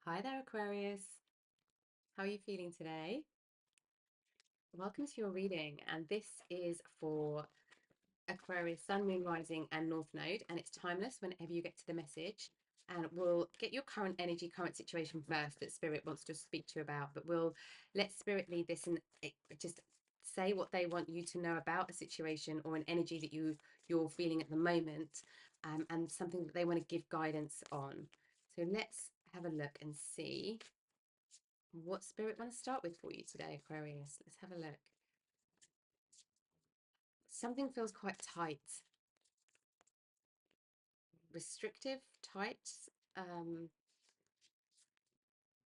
Hi there, Aquarius. How are you feeling today? Welcome to your reading, and this is for Aquarius Sun, Moon, Rising, and North Node, and it's timeless whenever you get to the message. And we'll get your current energy, current situation first that Spirit wants to speak to you about, but we'll let Spirit lead this and just say what they want you to know about a situation or an energy that you're feeling at the moment, and something that they want to give guidance on. So let's have a look and see what Spirit want to start with for you today, Aquarius. Let's have a look. Something feels quite tight, restrictive, tight. Um,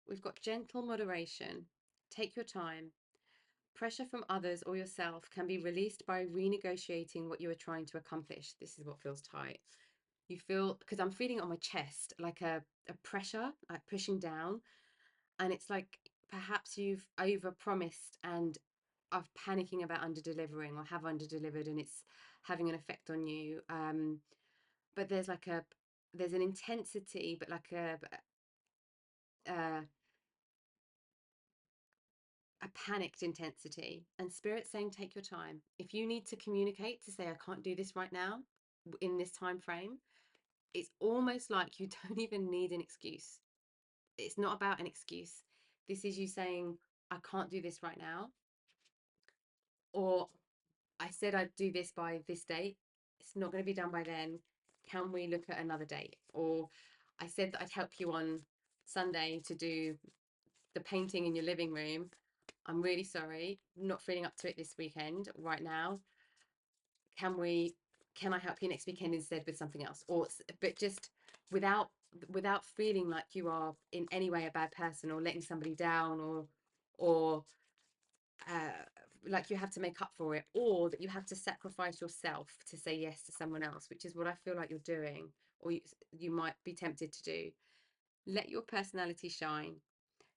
we've got gentle moderation. Take your time. Pressure from others or yourself can be released by renegotiating what you are trying to accomplish. This is what feels tight. You feel, because I'm feeling it on my chest, like a pressure, like pushing down. And it's like perhaps you've over promised and are panicking about under delivering or have under delivered, and it's having an effect on you. But there's an intensity, but like a a panicked intensity, and Spirit saying take your time. If you need to communicate to say I can't do this right now in this time frame, it's almost like you don't even need an excuse. It's not about an excuse. This is you saying I can't do this right now, or I said I'd do this by this date. It's not going to be done by then. Can we look at another date? Or I said that I'd help you on Sunday to do the painting in your living room. I'm really sorry, not feeling up to it this weekend right now. Can we? Can I help you next weekend instead with something else? Or but just without without feeling like you are in any way a bad person or letting somebody down, or uh, like you have to make up for it, or that you have to sacrifice yourself to say yes to someone else, which is what I feel like you're doing, or you might be tempted to do. Let your personality shine.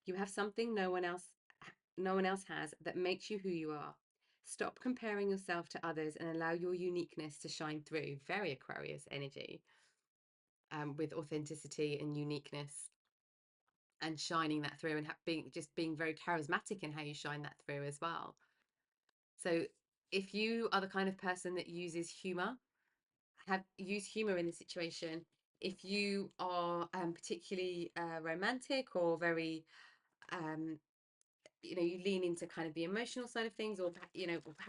You have something no one else has that makes you who you are. Stop comparing yourself to others and allow your uniqueness to shine through. Very Aquarius energy, with authenticity and uniqueness, and shining that through, and being very charismatic in how you shine that through as well. So if you are the kind of person that uses humor, use humor in the situation. If you are particularly romantic or very, um, you lean into kind of the emotional side of things, or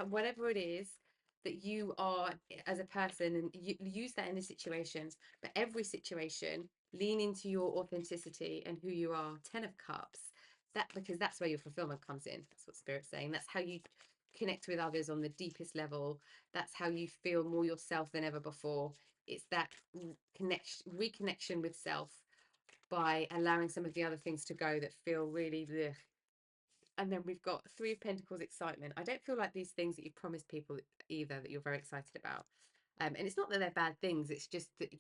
whatever it is that you are as a person, and you use that in the situations. But every situation, lean into your authenticity and who you are. 10 of Cups. That, because that's where your fulfillment comes in. That's what Spirit's saying. That's how you connect with others on the deepest level. That's how you feel more yourself than ever before. It's that reconnection with self, by allowing some of the other things to go that feel really blech. And then we've got Three of Pentacles, excitement. I don't feel like these things that you've promised people either that you're very excited about. And it's not that they're bad things. It's just that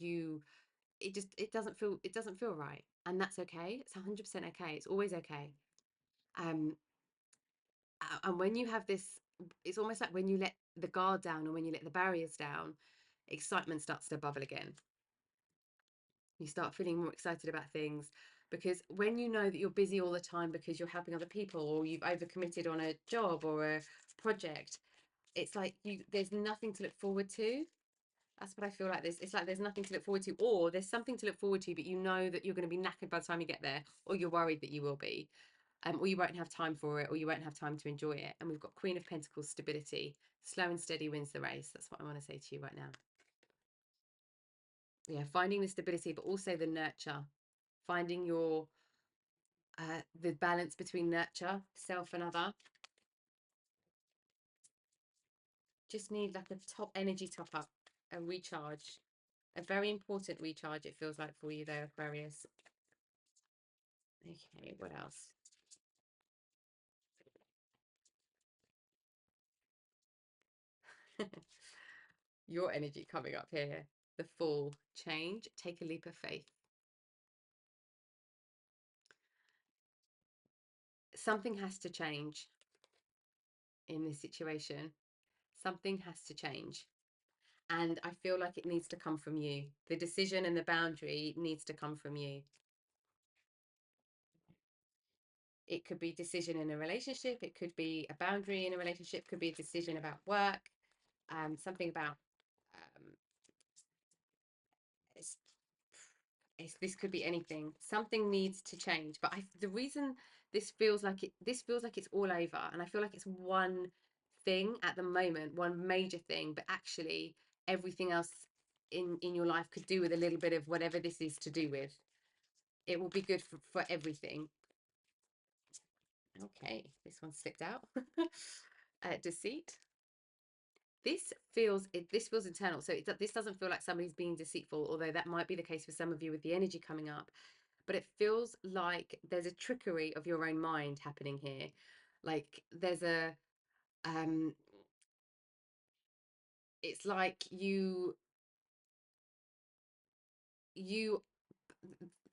it doesn't feel right, and that's okay. It's 100% okay. It's always okay. Um, and when you have this, it's almost like when you let the guard down, or when you let the barriers down, excitement starts to bubble again. You start feeling more excited about things, because when you know that you're busy all the time because you're helping other people, or you've overcommitted on a job or a project, it's like there's nothing to look forward to. That's what I feel like. It's like there's nothing to look forward to, or there's something to look forward to, but you know that you're going to be knackered by the time you get there, or you're worried that you will be, or you won't have time for it, or you won't have time to enjoy it. And we've got Queen of Pentacles, stability. Slow and steady wins the race. That's what I want to say to you right now. Yeah, finding the stability, but also the nurture, finding the balance between nurture, self and other. Just need like a top energy top up, a recharge, a very important recharge, it feels like for you there, Aquarius. Okay, what else? Your energy coming up here. The Fool, change, take a leap of faith. Something has to change in this situation. Something has to change. And I feel like it needs to come from you. The decision and the boundary needs to come from you. It could be decision in a relationship. It could be a boundary in a relationship. Could be a decision about work. Something about um, it's, this could be anything. Something needs to change. But the reason this feels like it's all over, and I feel like it's one thing at the moment, one major thing, but actually everything else in your life could do with a little bit of whatever this is to do with. It will be good for everything. Okay, this one slipped out. Deceit. This feels internal, so this doesn't feel like somebody's being deceitful, although that might be the case for some of you with the energy coming up. But it feels like there's a trickery of your own mind happening here. Like there's a um it's like you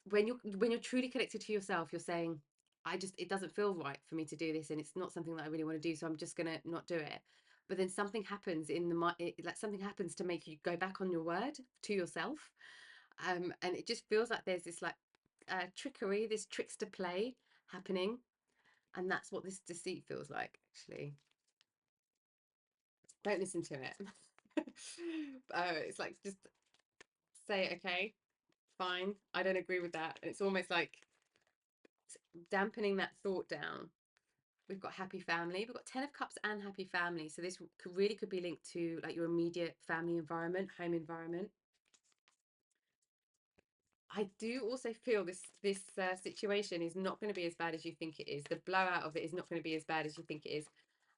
when you're truly connected to yourself, you're saying, it doesn't feel right for me to do this, and it's not something that I really want to do, so I'm just gonna not do it. But then something happens in the mind, like something happens to make you go back on your word to yourself. And it just feels like there's this like trickery, this trickster play happening, and that's what this deceit feels like, actually. Don't listen to it. It's like, just say it, okay, fine, I don't agree with that. And it's almost like dampening that thought down. We've got happy family. We've got 10 of Cups and happy family. So this could be linked to like your immediate family environment, home environment. I do also feel this situation is not going to be as bad as you think it is. The blowout of it is not going to be as bad as you think it is.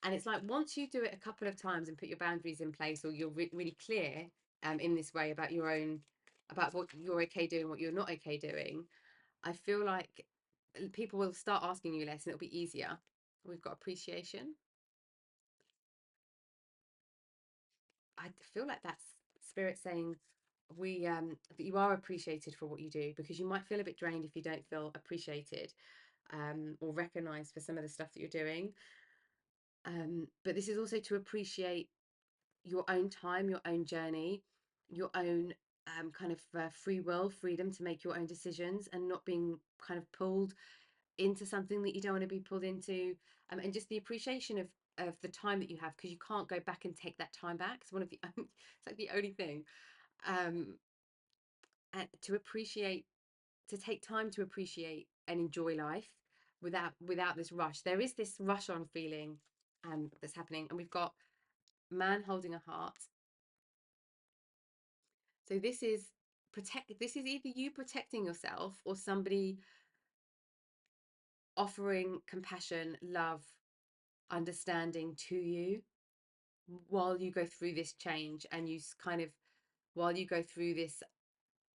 And it's like once you do it a couple of times and put your boundaries in place, or you're really clear in this way about about what you're okay doing, what you're not okay doing, I feel like people will start asking you less and it'll be easier. We've got appreciation. I feel like that's spirit saying that you are appreciated for what you do, because you might feel a bit drained if you don't feel appreciated or recognized for some of the stuff that you're doing. But this is also to appreciate your own time, your own journey, your own kind of free will, freedom to make your own decisions, and not being kind of pulled into something that you don't want to be pulled into, and just the appreciation of the time that you have, because you can't go back and take that time back. It's one of the it's like the only thing. And to take time to appreciate and enjoy life without this rush. There is this rush on feeling that's happening, and we've got man holding a heart. So this is either you protecting yourself or somebody offering compassion, love, understanding to you while you go through this change, and kind of while you go through this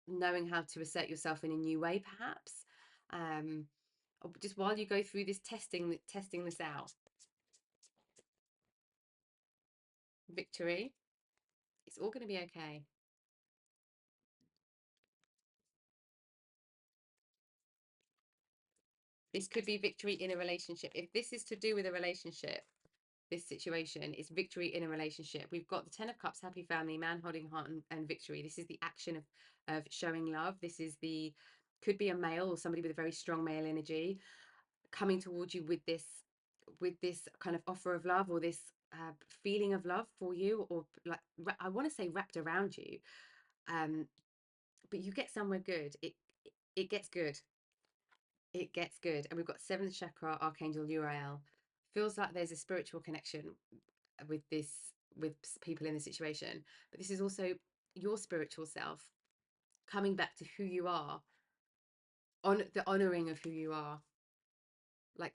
knowing how to assert yourself in a new way, perhaps, or just while you go through this testing this out. Victory. It's all going to be okay. This could be victory in a relationship. If this is to do with a relationship, this situation is victory in a relationship. We've got the 10 of Cups, happy family, man holding heart, and victory. This is the action of showing love. This is could be a male or somebody with a very strong male energy coming towards you with this kind of offer of love, or this feeling of love for you, or like, I want to say wrapped around you. But you get somewhere good. It gets good. It gets good. And we've got 7th chakra, Archangel Uriel. Feels like there's a spiritual connection with people in this situation. But this is also your spiritual self coming back to who you are, on the honoring of who you are. Like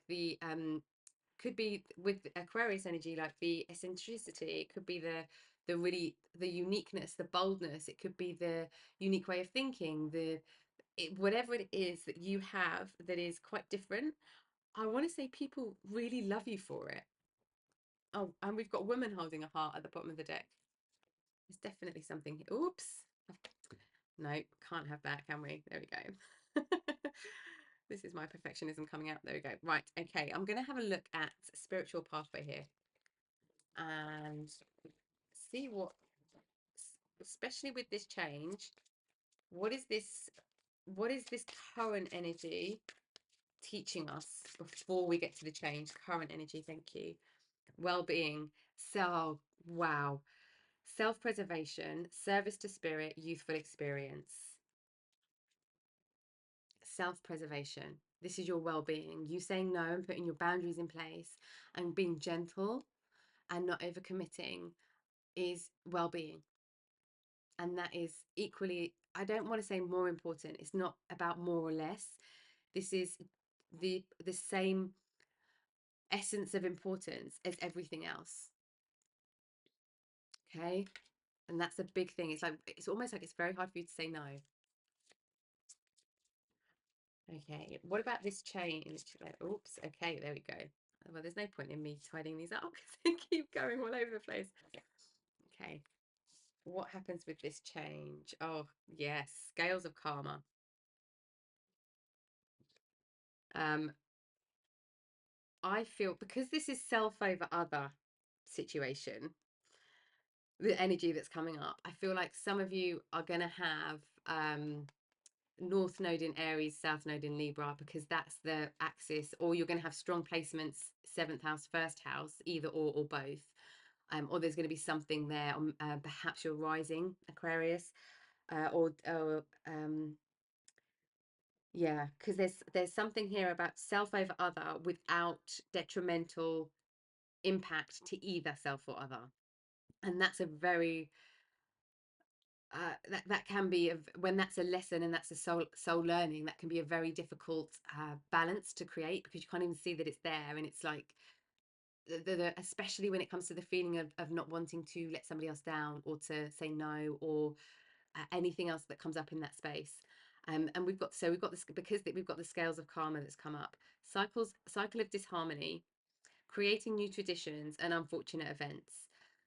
could be with Aquarius energy, like the eccentricity. It could be the uniqueness, the boldness. It could be the unique way of thinking, whatever it is that you have that is quite different. I want to say people really love you for it. Oh, and we've got a woman holding a heart at the bottom of the deck. There's definitely something. Oops. No, can't have that, can we? There we go. This is my perfectionism coming out. There we go. Right. Okay. I'm going to have a look at spiritual pathway here and see especially with this change, what is this current energy teaching us before we get to the change. Current energy, thank you. Well-being. So, wow. Self-preservation, service to spirit, youthful experience. Self-preservation. This is your well-being. You saying no and putting your boundaries in place and being gentle and not overcommitting is well-being. And that is equally, I don't want to say more important. It's not about more or less. This is the same essence of importance as everything else. Okay? And that's a big thing. It's like, it's almost like it's very hard for you to say no. Okay, what about this change? Oops, okay, there we go. Well, there's no point in me tidying these up because they keep going all over the place. Okay, what happens with this change? Oh, yes, scales of karma. Um, I feel because this is self over other situation, the energy that's coming up, I feel like some of you are going to have North node in Aries, South node in Libra, because that's the axis, or you're going to have strong placements, seventh house, first house, either or both. Or there's going to be something there, perhaps you're rising Aquarius, yeah, because there's something here about self over other without detrimental impact to either self or other, and that's a very that can be when that's a lesson and that's a soul learning, that can be a very difficult balance to create because you can't even see that it's there, and it's like especially when it comes to the feeling of not wanting to let somebody else down or to say no or anything else that comes up in that space. And we've got this because we've got the scales of karma that's come up, cycle of disharmony, creating new traditions, and unfortunate events.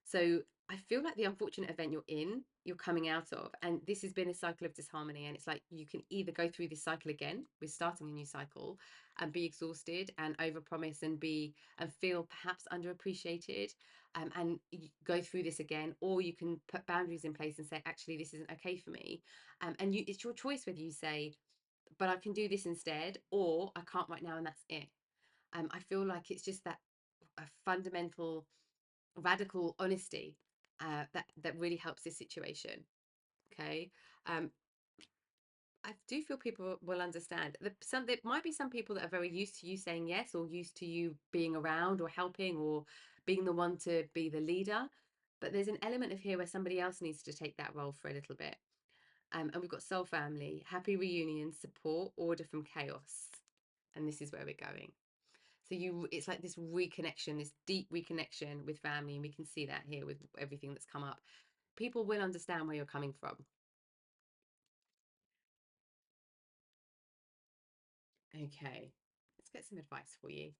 So I feel like the unfortunate event you're coming out of, and this has been a cycle of disharmony. And it's like you can either go through this cycle again, we're starting a new cycle, and be exhausted and overpromise and feel perhaps underappreciated, and go through this again, or you can put boundaries in place and say, actually, this isn't okay for me. It's your choice whether you say, but I can do this instead, or I can't right now, and that's it. I feel like it's just that a fundamental radical honesty that really helps this situation. Okay. um I do feel people will understand. There might be some people that are very used to you saying yes, or used to you being around or helping or being the one to be the leader, but there's an element of here where somebody else needs to take that role for a little bit. And we've got soul family, happy reunion, support, order from chaos, and this is where we're going. So it's like this reconnection, this deep reconnection with family, and we can see that here with everything that's come up. People will understand where you're coming from. Okay, let's get some advice for you.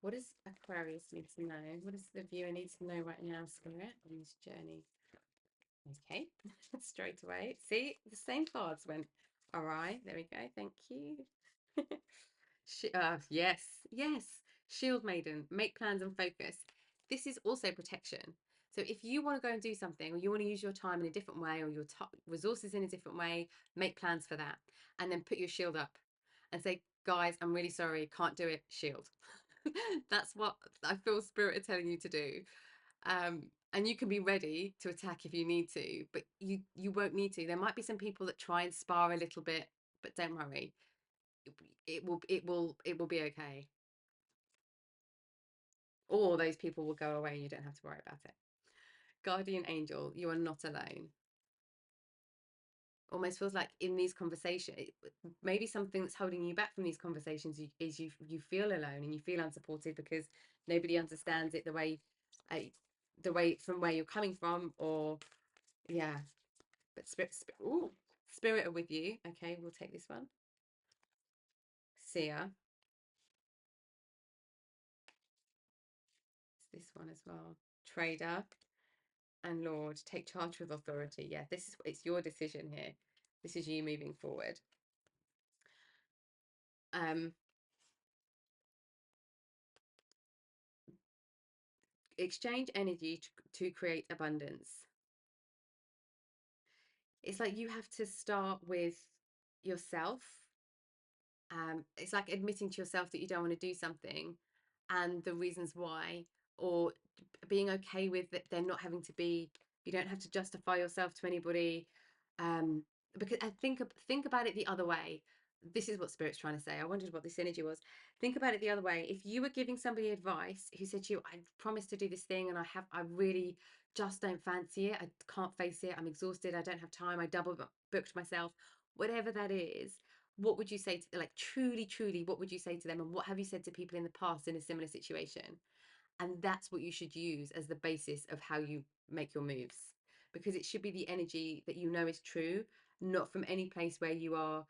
What does Aquarius need to know? What does the viewer need to know right now, Spirit, on this journey? Okay, straight away. See, the same cards went. All right, there we go. Thank you. Yes, yes. Shield Maiden, make plans and focus. This is also protection. So if you want to go and do something, or you want to use your time in a different way, or your resources in a different way, make plans for that. And then put your shield up and say, guys, I'm really sorry, can't do it, shield. That's what I feel Spirit are telling you to do. And you can be ready to attack if you need to, but you won't need to. There might be some people that try and spar a little bit, but don't worry, it will be okay. Or those people will go away and you don't have to worry about it. Guardian angel, you are not alone. Almost feels like in these conversations, maybe something that's holding you back from these conversations is you feel alone and you feel unsupported because nobody understands it uh, the way from where you're coming from, or yeah. But spirit are with you. Okay, we'll take this one. Seer, it's this one as well. Trader and Lord, take charge with authority. Yeah, it's your decision here. This is you moving forward. Um, exchange energy to create abundance. It's like you have to start with yourself. It's like admitting to yourself that you don't want to do something and the reasons why, or being okay with that they're not having to be, you don't have to justify yourself to anybody. Um, because I think about it the other way. This is what Spirit's trying to say. I wondered what this energy was. Think about it the other way. If you were giving somebody advice who said to you, I promised to do this thing and I really just don't fancy it. I can't face it. I'm exhausted. I don't have time. I double booked myself. Whatever that is, what would you say to, like, truly, what would you say to them? And what have you said to people in the past in a similar situation? And that's what you should use as the basis of how you make your moves, because it should be the energy that you know is true, not from any place where you are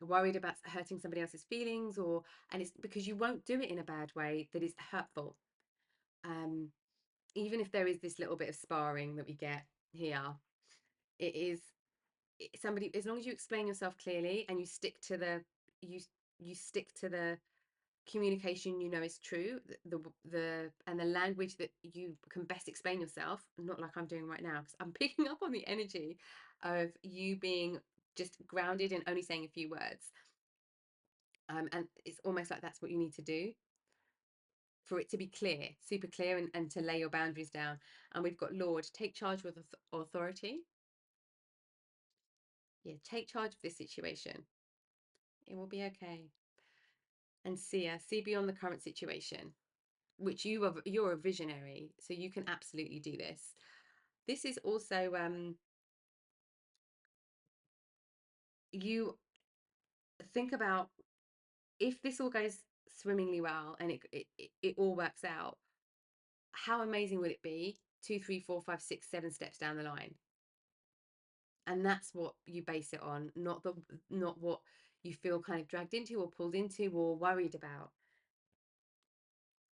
worried about hurting somebody else's feelings, or and it's because you won't do it in a bad way that is hurtful. um, Even if there is this little bit of sparring that we get here, it is somebody, as long as you explain yourself clearly and you stick to you you stick to the communication you know is true, the and the language that you can best explain yourself, not like I'm doing right now, because I'm picking up on the energy of you being just grounded and only saying a few words. And it's almost like that's what you need to do for it to be clear, super clear, and to lay your boundaries down. And we've got Lord, take charge with authority. Yeah, take charge of this situation. It will be okay. And see beyond the current situation, which you're a visionary, so you can absolutely do this. This is also you think about, if this all goes swimmingly well and it all works out, how amazing would it be 2, 3, 4, 5, 6, 7 steps down the line? And that's what you base it on, not what you feel kind of dragged into or pulled into or worried about.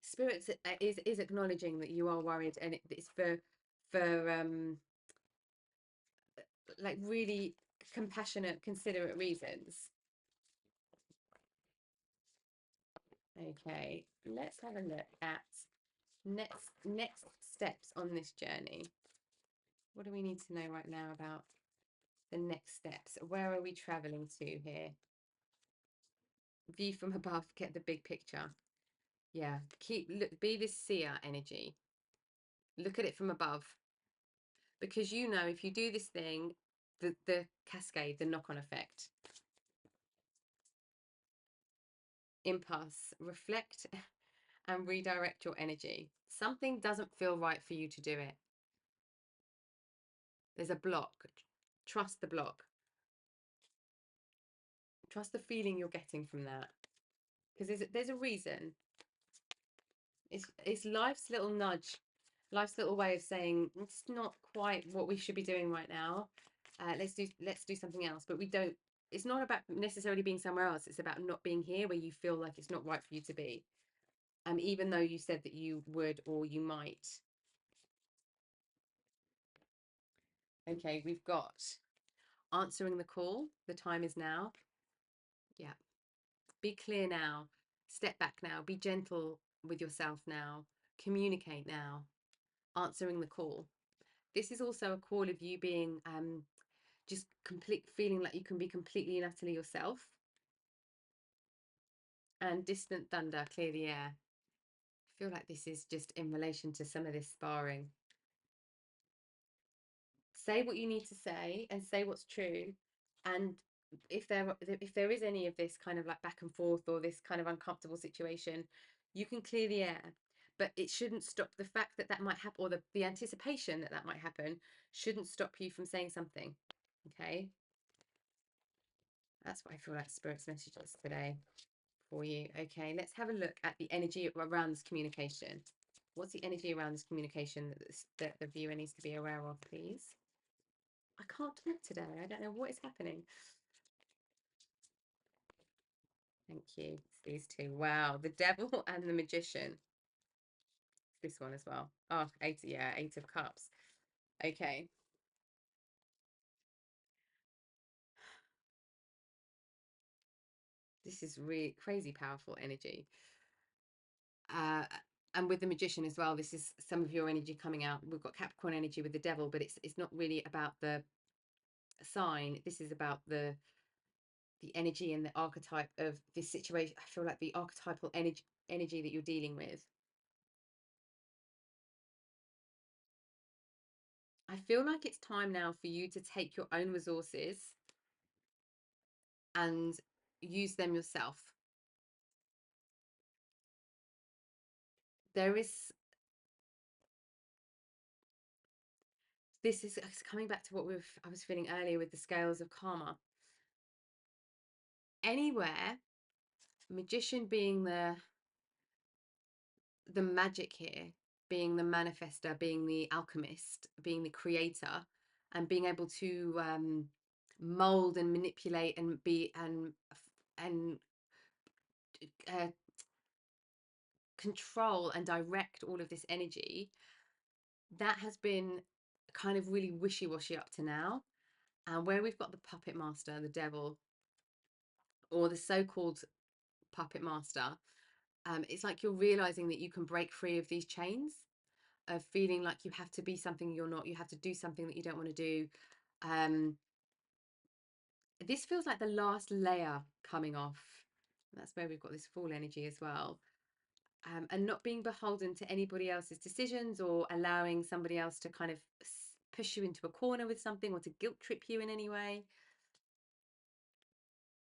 Spirits is acknowledging that you are worried, and it's for like really compassionate, considerate reasons. Okay, let's have a look at next steps on this journey. What do we need to know right now about the next steps? Where are we traveling to here? View from above, get the big picture. Yeah, be this seer energy. Look at it from above, because you know if you do this thing, the cascade, the knock-on effect. Impulse, reflect and redirect your energy. Something doesn't feel right for you to do it. There's a block. Trust the block. Trust the feeling you're getting from that, because there's a reason. It's life's little nudge, life's little way of saying it's not quite what we should be doing right now. Let's do something else. But we don't. It's not about necessarily being somewhere else. It's about not being here where you feel like it's not right for you to be. Even though you said that you would or you might. Okay, we've got answering the call. The time is now. Yeah. Be clear now. Step back now. Be gentle with yourself now. Communicate now. Answering the call. This is also a call of you being just complete, feeling like you can be completely and utterly yourself. And distant thunder, clear the air. I feel like this is just in relation to some of this sparring. Say what you need to say and say what's true. And if there is any of this kind of like back and forth or this kind of uncomfortable situation, you can clear the air. But it shouldn't stop the fact that that might happen, or the anticipation that that might happen shouldn't stop you from saying something. Okay, that's what I feel like Spirit's messages today for you. Okay, let's have a look at the energy around this communication. What's the energy around this communication that the viewer needs to be aware of, please? I can't talk today. I don't know what is happening. Thank you. It's these two. Wow. The devil and the magician. This one as well. Oh, eight. Yeah, 8 of Cups. Okay. This is really crazy powerful energy. Uh, and with the magician as well, this is some of your energy coming out. We've got Capricorn energy with the devil, but it's not really about sign, this is about the energy and the archetype of this situation. I feel like the archetypal energy that you're dealing with. I feel like it's time now for you to take your own resources and use them yourself. There is, this is coming back to what I was feeling earlier with the scales of karma. Anywhere, magician being the magic here, being the manifester, being the alchemist, being the creator, and being able to mold and manipulate and be and uh, control and direct all of this energy, that has been kind of really wishy-washy up to now. And where we've got the puppet master, the devil, or the so-called puppet master, it's like you're realizing that you can break free of these chains of feeling like you have to be something you're not, you have to do something that you don't want to do. Um, this feels like the last layer coming off. That's where we've got this fall energy as well. And not being beholden to anybody else's decisions or allowing somebody else to kind of push you into a corner with something or to guilt trip you in any way,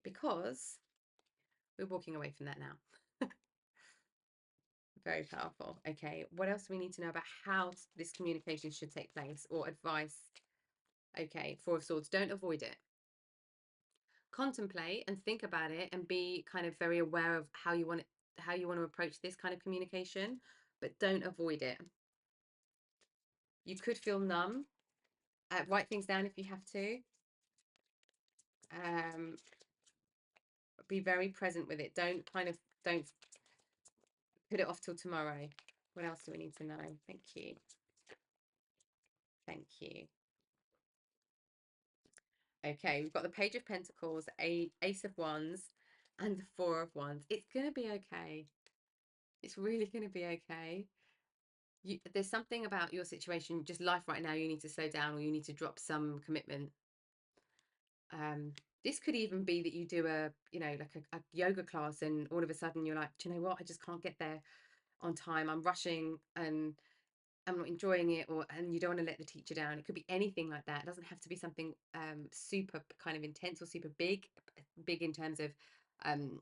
because we're walking away from that now. Very powerful. Okay, what else do we need to know about how this communication should take place, or advice? Okay, Four of Swords, don't avoid it. Contemplate and think about it and be kind of very aware of how you want it, how you want to approach this kind of communication, but don't avoid it. You could feel numb. Write things down if you have to. Um, be very present with it. Don't put it off till tomorrow. What else do we need to know? Thank you. Thank you. Okay, we've got the Page of Pentacles, Ace of Wands, and the Four of Wands. It's gonna be okay. It's really gonna be okay. There's something about your situation, just life right now, you need to slow down or you need to drop some commitment. This could even be that you do like a yoga class and all of a sudden you're like, do you know what? I just can't get there on time. I'm rushing and I'm not enjoying it, and you don't want to let the teacher down. It could be anything like that. It doesn't have to be something super kind of intense or super big in terms of um,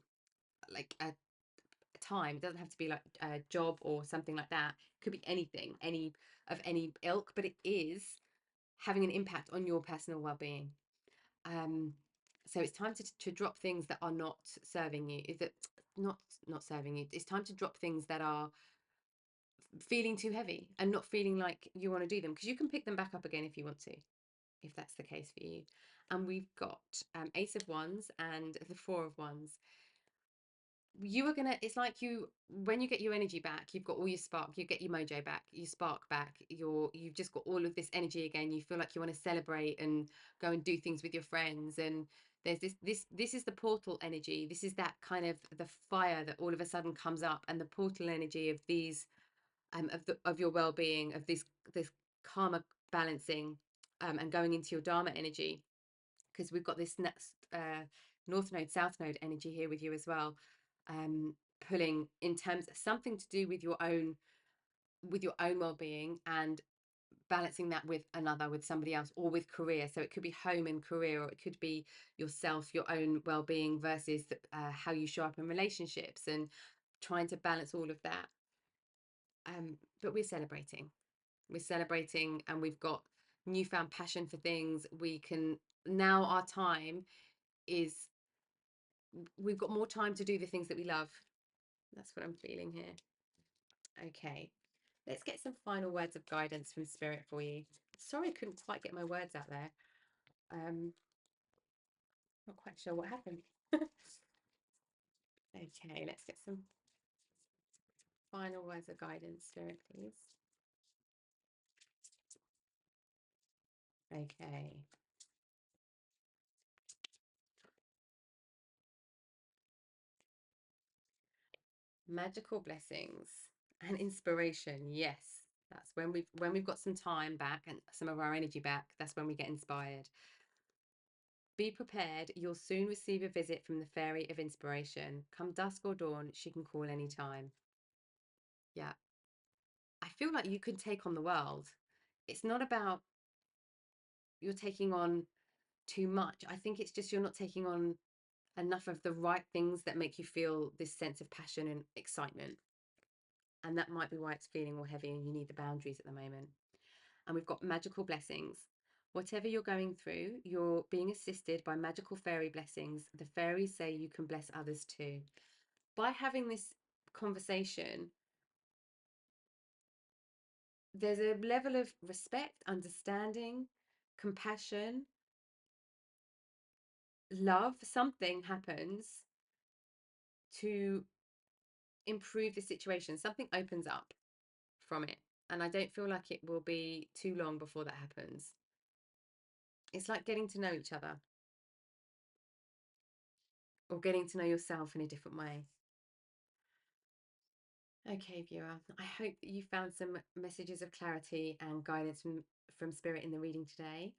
like a time. It doesn't have to be like a job or something like that. It could be anything, any ilk, but it is having an impact on your personal well-being. So it's time to drop things that are not serving you. Is that not serving you? It's time to drop things that are feeling too heavy and not feeling like you want to do them, because you can pick them back up again if you want to, if that's the case for you. And we've got Ace of Wands and the Four of Wands. You are gonna, it's like you, when you get your energy back, you've got all your spark, you get your mojo back, your spark back, you've just got all of this energy again. You feel like you want to celebrate and go and do things with your friends. And there's this is the portal energy. This is that kind of the fire that all of a sudden comes up, and the portal energy of these of your well-being, of this karma balancing, and going into your dharma energy, because we've got this next north node south node energy here with you as well, pulling in terms of something to do with your own well-being, and balancing that with somebody else, or with career. So it could be home and career, or it could be yourself, your own well-being versus how you show up in relationships, and trying to balance all of that. But we're celebrating, and we've got newfound passion for things. We can now, our time is, we've got more time to do the things that we love. That's what I'm feeling here. Okay, let's get some final words of guidance from Spirit for you. Sorry I couldn't quite get my words out there. Not quite sure what happened. Okay, let's get some final words of guidance, Spirit, please. Okay. Magical blessings and inspiration. Yes, that's when we've got some time back and some of our energy back. That's when we get inspired. Be prepared, you'll soon receive a visit from the fairy of inspiration. Come dusk or dawn, she can call any time. Yeah. I feel like you can take on the world. It's not about you're taking on too much. I think it's just you're not taking on enough of the right things that make you feel this sense of passion and excitement. And that might be why it's feeling all heavy and you need the boundaries at the moment. And we've got magical blessings. Whatever you're going through, you're being assisted by magical fairy blessings. The fairies say you can bless others too. By having this conversation, there's a level of respect, understanding, compassion, love. Something happens to improve the situation. Something opens up from it. And I don't feel like it will be too long before that happens. It's like getting to know each other or getting to know yourself in a different way. Okay, viewer, I hope that you found some messages of clarity and guidance from Spirit in the reading today.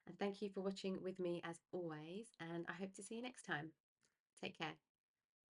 And thank you for watching with me as always. And I hope to see you next time. Take care.